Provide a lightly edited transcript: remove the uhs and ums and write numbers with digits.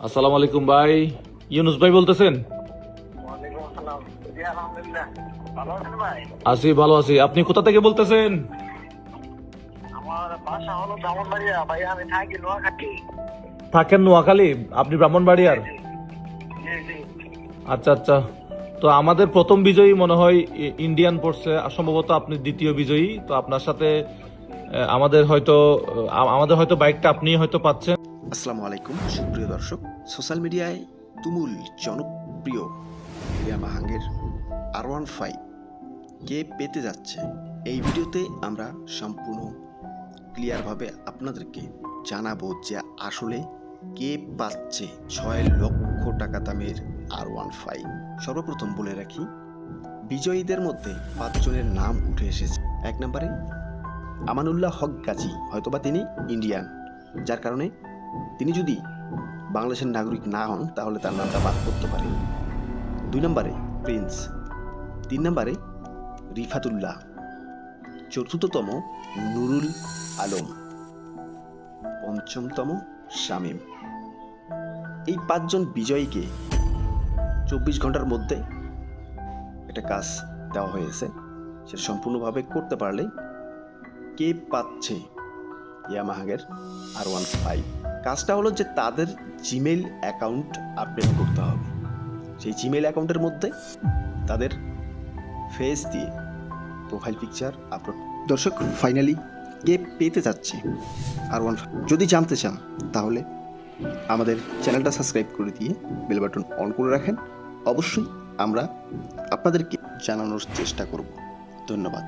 আসসালামু আলাইকুম ভাই, ইউনুস ভাই বলতেছেন? ওয়ালাইকুম আসসালাম। জি আলহামদুলিল্লাহ। ভালো আছেন ভাই? আছি, ভালো আছি। আপনি কোথা থেকে বলতেছেন? আমার বাসা হলো ব্রাহ্মণবাড়িয়া, ভাই আমি থাকি নোয়াখালী। থাকেন নোয়াখালী? আপনি ব্রাহ্মণবাড়িয়ার? জি জি জি। আচ্ছা আচ্ছা। তো আমাদের প্রথম বিজয়ী মনে হয় ইন্ডিয়ান পড়ছে, আর সম্ভবত আপনি দ্বিতীয় বিজয়ী। তো আপনার সাথে আমাদের হয়তো বাইকটা আপনি হয়তো পাচ্ছেন। আসসালামু আলাইকুম সুপ্রিয় দর্শক। সোশ্যাল মিডিয়ায় তুমুল জনপ্রিয় ইয়ামাহাঙ্গের R15 কে পেতে যাচ্ছে, এই ভিডিওতে আমরা সম্পূর্ণ ক্লিয়ারভাবে আপনাদেরকে জানাবো যে আসলে কে পাচ্ছে 6 লক্ষ টাকা দামের R15। সর্বপ্রথম বলে রাখি, বিজয়ীদের মধ্যে 5 জনের নাম উঠে এসেছে। 1 নম্বরে আমানুল্লাহ হক গাজী, হয়তোবা তিনি ইন্ডিয়ান, যার কারণে তিনি যদি বাংলাদেশের নাগরিক না হন তাহলে তার নামটা বাদ করতে পারে। 2 নম্বরে প্রিন্স, 3 নম্বরে রিফাতুল্লাহ, 4র্থতম নুরুল আলম, 5মতম শামীম। এই 5 জন বিজয়ীকে 24 ঘন্টার মধ্যে একটা কাজ দেওয়া হয়েছে, সেটা সম্পূর্ণভাবে করতে পারলে কে পাচ্ছে ইয়ামাহাগের R15। কাজটা হলো যে তাদের জিমেইল অ্যাকাউন্ট আপডেট করতে হবে। সেই জিমেইল অ্যাকাউন্টের মধ্যে তাদের ফেস দিয়ে প্রোফাইল পিকচার আপলোড। দর্শক, ফাইনালি কে পেতে যাচ্ছে R15 যদি জানতে চান তাহলে আমাদের চ্যানেলটা সাবস্ক্রাইব করে দিয়ে বেল বাটন অন করে রাখেন। অবশ্যই আমরা আপনাদেরকে জানানোর চেষ্টা করব। ধন্যবাদ।